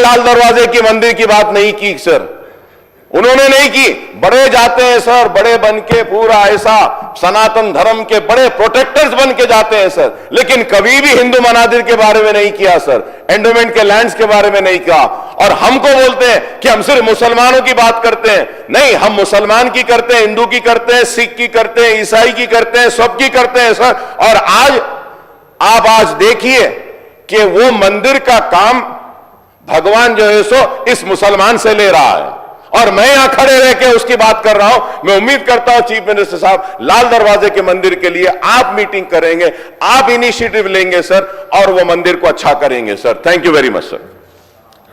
लाल दरवाजे की मंदिर की बात नहीं की सर, उन्होंने नहीं की। बड़े जाते हैं सर, बड़े बन के पूरा ऐसा सनातन धर्म के बड़े प्रोटेक्टर्स बन के जाते हैं सर, लेकिन कभी भी हिंदू मनादिर के बारे में नहीं किया सर, एंडोमेंट के लैंड्स के बारे में नहीं कहा। और हमको बोलते हैं कि हम सिर्फ मुसलमानों की बात करते हैं। नहीं, हम मुसलमान की करते हैं, हिंदू की करते हैं, सिख की करते हैं, ईसाई की करते हैं, सबकी करते हैं सर। और आज देखिए कि वो मंदिर का काम भगवान जो है सो इस मुसलमान से ले रहा है, और मैं यहां खड़े रह के उसकी बात कर रहा हूं। मैं उम्मीद करता हूं चीफ मिनिस्टर साहब लाल दरवाजे के मंदिर के लिए आप मीटिंग करेंगे, आप इनिशिएटिव लेंगे सर, और वो मंदिर को अच्छा करेंगे sir. Thank you very much sir.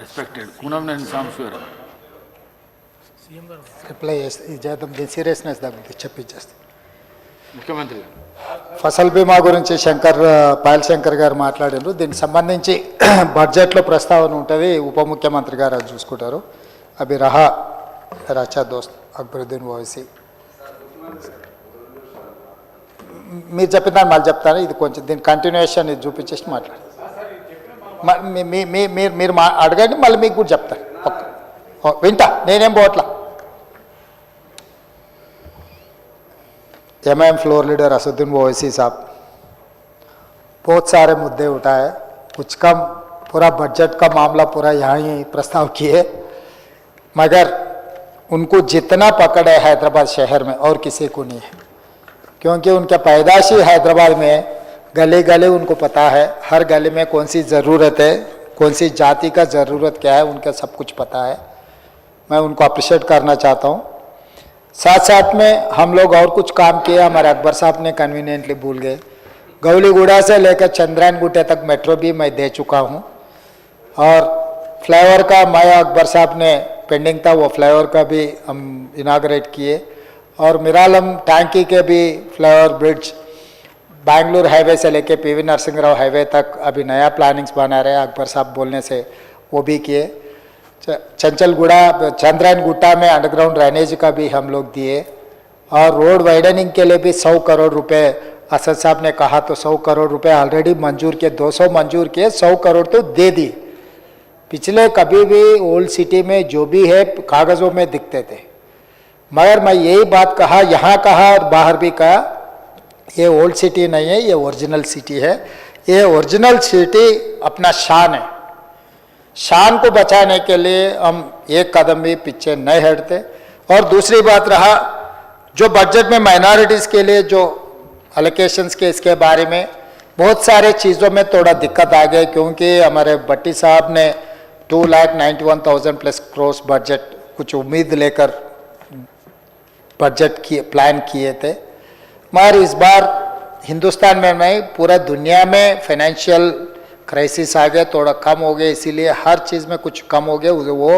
Respected Kunamneni Sambasivarao reply చేద్దాం, దీని సీరియస్నెస్ దగ్గర చెప్పించేస్తాం. ముఖ్యమంత్రి ఫసల్ బీమా గురించి పాయల్ శంకర్ గారు మాట్లాడారు. దీనికి సంబంధించి బడ్జెట్లో ప్రస్తావన ఉంటుంది, ఉప ముఖ్యమంత్రి గారు అది చూసుకుంటారు. అవి రహా రచా దోస్త్ అక్బరుద్దీన్ ఓవైసీ మీరు చెప్పిన దాన్ని మళ్ళీ చెప్తాను. ఇది కొంచెం దీని కంటిన్యూషన్ ఇది చూపించేసి మాట్లాడు. మీరు అడగండి, మళ్ళీ మీకు కూడా చెప్తాను. వింటా, నేనేం పోవట్లా. MIM floor leader Asaduddin Owaisi साहब बहुत सारे मुद्दे उठाए, कुछ कम पूरा बजट का मामला पूरा यहाँ ही प्रस्ताव किए, मगर उनको जितना पकड़ है हैदराबाद शहर में और किसी को नहीं है, क्योंकि उनके पैदाशी हैदराबाद में गली गली उनको पता है, हर गली में कौन सी ज़रूरत है, कौन सी जाति का ज़रूरत क्या है, उनका सब कुछ पता है. मैं उनको अप्रिशिएट करना चाहता हूँ. साथ साथ में हम लोग और कुछ काम किए, हमारे अकबर साहब ने कन्वीनियंटली भूल गए. गौलीगुड़ा से लेकर चंद्रायन गुट्टे तक मेट्रो भी मैं दे चुका हूँ, और फ्लाईओवर का मैं अकबर साहब ने पेंडिंग था, वो फ्लाईओवर का भी हम इनाग्रेट किए. और मिरालम टांकी के भी फ्लाईओवर ब्रिड्ज बेंगलुरु हाईवे से लेके पीवी नरसिंह राव हाईवे तक अभी नया प्लानिंग्स बना रहे हैं, अकबर साहब बोलने से वो भी किए. चंचलगुड़ा चंद्रायन गुट्टा में अंडरग्राउंड ड्रेनेज का भी हम लोग दिए, और रोड वाइडनिंग के लिए भी 100 करोड़ रुपए असद साहब ने कहा तो 100 करोड़ रुपए ऑलरेडी मंजूर किए, 200 मंजूर किए, 100 करोड़ तो दे दिए. पिछले कभी भी ओल्ड सिटी में जो भी है कागज़ों में दिखते थे, मगर मैं यही बात कहा, यहाँ कहा और बाहर भी कहा, ये ओल्ड सिटी नहीं है, ये ओरिजिनल सिटी है. ये ओरिजिनल सिटी अपना शान है, शान को बचाने के लिए हम एक कदम भी पीछे नहीं हटते. और दूसरी बात रहा जो बजट में माइनॉरिटीज़ के लिए जो अलोकेशंस के इसके बारे में बहुत सारे चीज़ों में थोड़ा दिक्कत आ गई, क्योंकि हमारे भट्टी साहब ने 2,91,000 प्लस क्रोस बजट कुछ उम्मीद लेकर बजट प्लान किए थे, मगर इस बार हिंदुस्तान में नहीं पूरा दुनिया में फाइनेंशियल क्राइसिस आ गया, थोड़ा कम हो गया, इसीलिए हर चीज़ में कुछ कम हो गया. वो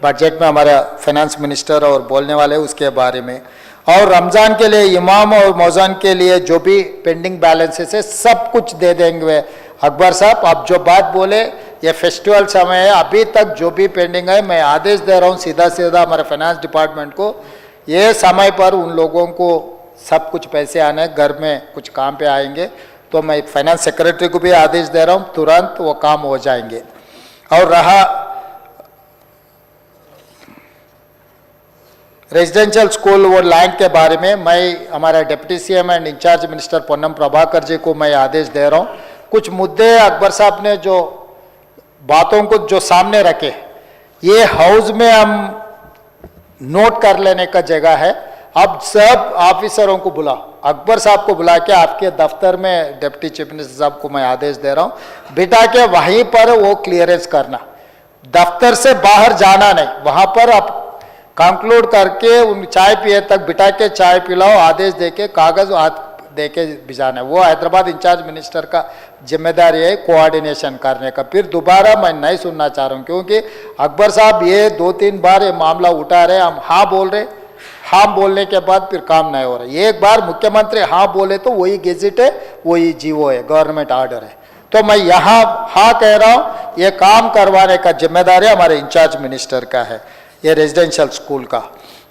बजट में हमारा फाइनेंस मिनिस्टर और बोलने वाले उसके बारे में. और रमज़ान के लिए इमाम और मौज़ान के लिए जो भी पेंडिंग बैलेंसेस है सब कुछ दे देंगे. अकबर साहब आप जो बात बोले, ये फेस्टिवल समय है, अभी तक जो भी पेंडिंग है मैं आदेश दे रहा हूँ सीधा सीधा हमारे फाइनेंस डिपार्टमेंट को, ये समय पर उन लोगों को सब कुछ पैसे आने, घर में कुछ काम पे आएंगे, तो मैं फाइनेंस सेक्रेटरी को भी आदेश दे रहा हूँ, तुरंत वो काम हो जाएंगे. और रहा रेजिडेंशियल स्कूल वो लैंड के बारे में, मैं हमारा deputy CM and in charge minister Ponnam Prabhakar ji को मैं आदेश दे रहा हूँ. कुछ मुद्दे अकबर साहब ने जो बातों को जो सामने रखे, ये हाउस में हम नोट कर लेने का जगह है. अब सब ऑफिसरों को बुला, अकबर साहब को बुला के आपके दफ्तर में डिप्टी चीफ मिनिस्टर साहब को मैं आदेश दे रहा हूँ, बिठा के वहीं पर वो क्लियरेंस करना, दफ्तर से बाहर जाना नहीं, वहाँ पर आप कंक्लूड करके उन चाय पिए तक बिठा के चाय पिलाओ, आदेश दे के कागज़ हाथ दे के भिजाना है. वो हैदराबाद इंचार्ज मिनिस्टर का जिम्मेदारी है कोऑर्डिनेशन करने का. फिर दोबारा मैं नहीं सुनना चाह रहा हूँ, क्योंकि अकबर साहब ये 2-3 बार ये मामला उठा रहे, हम हाँ बोल रहे, हाँ बोलने के बाद फिर काम नहीं हो रहा. एक बार मुख्यमंत्री हाँ बोले तो वही गेजेट है, वही जीवो है, गवर्नमेंट ऑर्डर है. तो मैं यहाँ हाँ कह रहा हूँ, ये काम करवाने का जिम्मेदारी हमारे इंचार्ज मिनिस्टर का है, ये रेजिडेंशियल स्कूल का.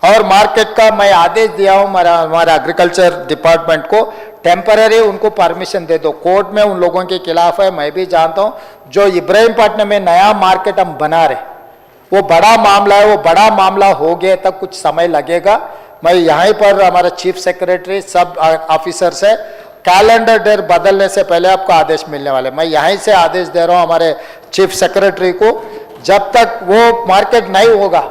और मार्केट का मैं आदेश दिया हूं हमारा एग्रीकल्चर डिपार्टमेंट को, टेम्पररी उनको परमिशन दे दो। कोर्ट में उन लोगों के खिलाफ है, मैं भी जानता हूं। जो इब्राहीमपट्टनम में नया मार्केट हम बना रहे, वो बड़ा मामला है, वो बड़ा मामला हो गया तक कुछ समय लगेगा। मैं यहीं पर हमारा चीफ सेक्रेटरी सब ऑफिसर से कैलेंडर डेट बदलने से पहले आपको आदेश मिलने वाले, मैं यहीं से आदेश दे रहा हूं हमारे चीफ सेक्रेटरी को, जब तक वो मार्केट नहीं होगा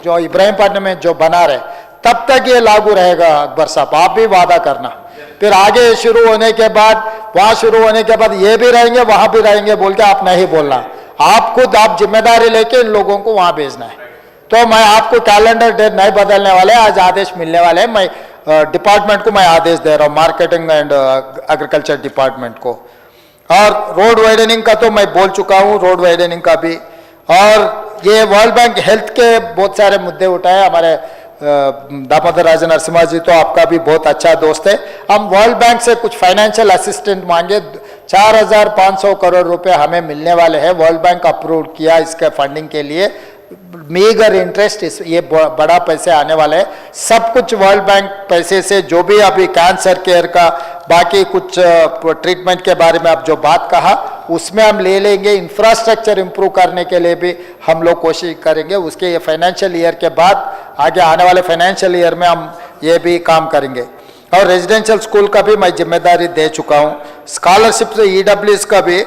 जो इब्राहीमपट्टनम में जो बना रहे, तब तक ये लागू रहेगा। अकबर साहब आप भी वादा करना, फिर आगे शुरू होने के बाद, वहां शुरू होने के बाद ये भी रहेंगे वहां भी रहेंगे बोल के आप नहीं बोलना। आप खुद आप जिम्मेदारी लेके इन लोगों को वहां भेजना है। तो मैं आपको कैलेंडर डेट नहीं बदलने वाले, आज आदेश मिलने वाले हैं। मैं डिपार्टमेंट को मैं आदेश दे रहा हूँ, मार्केटिंग एंड एग्रीकल्चर डिपार्टमेंट को। और रोड वाइडनिंग का तो मैं बोल चुका हूँ, रोड वाइडनिंग का भी। और ये वर्ल्ड बैंक हेल्थ के बहुत सारे मुद्दे उठाए हमारे दामोदर राजा नरसिम्हा जी, तो आपका भी बहुत अच्छा दोस्त है। हम वर्ल्ड बैंक से कुछ फाइनेंशियल असिस्टेंट मांगे, 4,500 करोड़ रुपए हमें मिलने वाले हैं। वर्ल्ड बैंक अप्रूव किया इसके फंडिंग के लिए, मेगर इंटरेस्ट, ये बड़ा पैसे आने वाले हैं। सब कुछ वर्ल्ड बैंक पैसे से, जो भी अभी कैंसर केयर का बाकी कुछ ट्रीटमेंट के बारे में आप जो बात कहा, उसमें हम ले लेंगे। इंफ्रास्ट्रक्चर इंप्रूव करने के लिए भी हम लोग कोशिश करेंगे। उसके ये फाइनेंशियल ईयर के बाद आगे आने वाले फाइनेंशियल ईयर में हम ये भी काम करेंगे। और रेजिडेंशियल स्कूल का भी मैं जिम्मेदारी दे चुका हूँ। स्कॉलरशिप से EWS का भी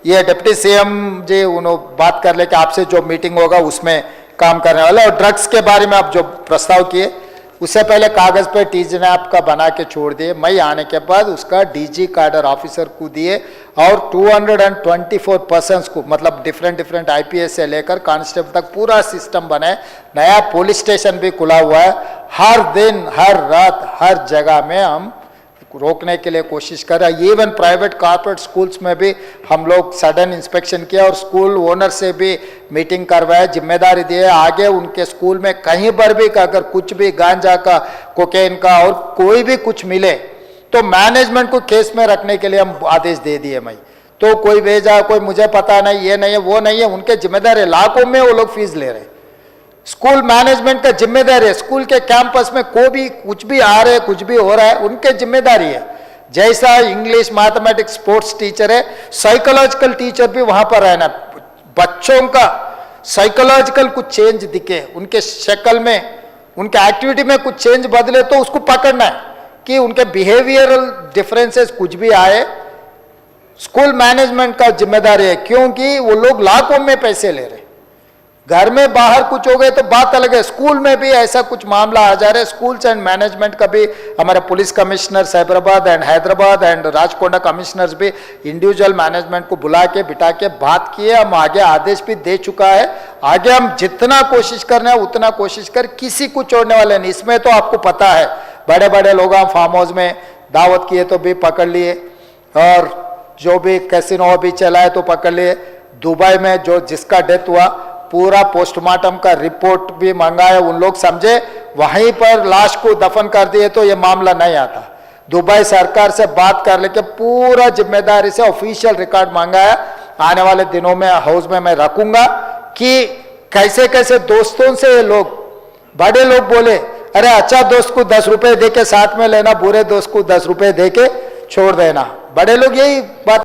ये डिप्टी CM जी उन्होंने बात कर ले कि आपसे जो मीटिंग होगा उसमें काम करने वाले। और ड्रग्स के बारे में आप जो प्रस्ताव किए, उससे पहले कागज पे TGNAP का बना के छोड़ दिए। मैं आने के बाद उसका DG कैडर ऑफिसर को दिए और 224 पर्सन्स को, मतलब डिफरेंट IPS से लेकर कांस्टेबल तक पूरा सिस्टम बनाए। नया पुलिस स्टेशन भी खुला हुआ है। हर दिन हर रात हर जगह में हम रोकने के लिए कोशिश कर रहे हैं। इवन प्राइवेट कॉर्पोरेट स्कूल्स में भी हम लोग सडन इंस्पेक्शन किया और स्कूल ओनर से भी मीटिंग करवाया, जिम्मेदारी दी है। आगे उनके स्कूल में कहीं पर भी अगर कुछ भी गांजा का, कोकेन का और कोई भी कुछ मिले तो मैनेजमेंट को केस में रखने के लिए हम आदेश दे दिए। मैं तो कोई भेजा, कोई मुझे पता नहीं, ये नहीं है वो नहीं है, उनके जिम्मेदारी। लाखों में वो लोग फीस ले रहे। स्कूल मैनेजमेंट का जिम्मेदारी है। स्कूल के कैंपस में कोई भी कुछ भी आ रहे, कुछ भी हो रहा है, उनके जिम्मेदारी है। जैसा इंग्लिश, मैथमेटिक्स, स्पोर्ट्स टीचर है, साइकोलॉजिकल टीचर भी वहां पर रहना। बच्चों का साइकोलॉजिकल कुछ चेंज दिखे, उनके शक्ल में, उनके एक्टिविटी में कुछ चेंज बदले, तो उसको पकड़ना है कि उनके बिहेवियरल डिफरेंसेस कुछ भी आए। स्कूल मैनेजमेंट का जिम्मेदारी है, क्योंकि वो लोग लाखों में पैसे ले रहे। घर में बाहर कुछ हो गए तो बात अलग है, स्कूल में भी ऐसा कुछ मामला आ जा रहा है। स्कूल्स एंड मैनेजमेंट का भी हमारे police commissioner Cyberabad and Hyderabad and Rachakonda commissioners भी इंडिविजुअल मैनेजमेंट को बुला के बिठा के बात किए। हम आगे आदेश भी दे चुका है। आगे हम जितना कोशिश करना है उतना कोशिश कर, किसी को छोड़ने वाले नहीं। इसमें तो आपको पता है, बड़े बड़े लोग हम फार्म हाउस में दावत किए तो भी पकड़ लिए, और जो भी कैसीनो भी चलाए तो पकड़ लिए। दुबई में जो जिसका डेथ हुआ, पूरा पोस्टमार्टम का रिपोर्ट भी मंगाया। उन लोग समझे वहीं पर लाश को दफन कर दिए तो ये मामला नहीं आता। दुबई सरकार से बात कर लेके पूरा जिम्मेदारी से ऑफिशियल रिकॉर्ड मंगाया। आने वाले दिनों में हाउस में मैं रखूंगा कि कैसे कैसे दोस्तों से ये लोग, बड़े लोग बोले अरे अच्छा दोस्त को 10 रुपए दे के साथ में लेना, बुरे दोस्त को 10 रुपए दे के छोड़ देना। बड़े लोग यही बात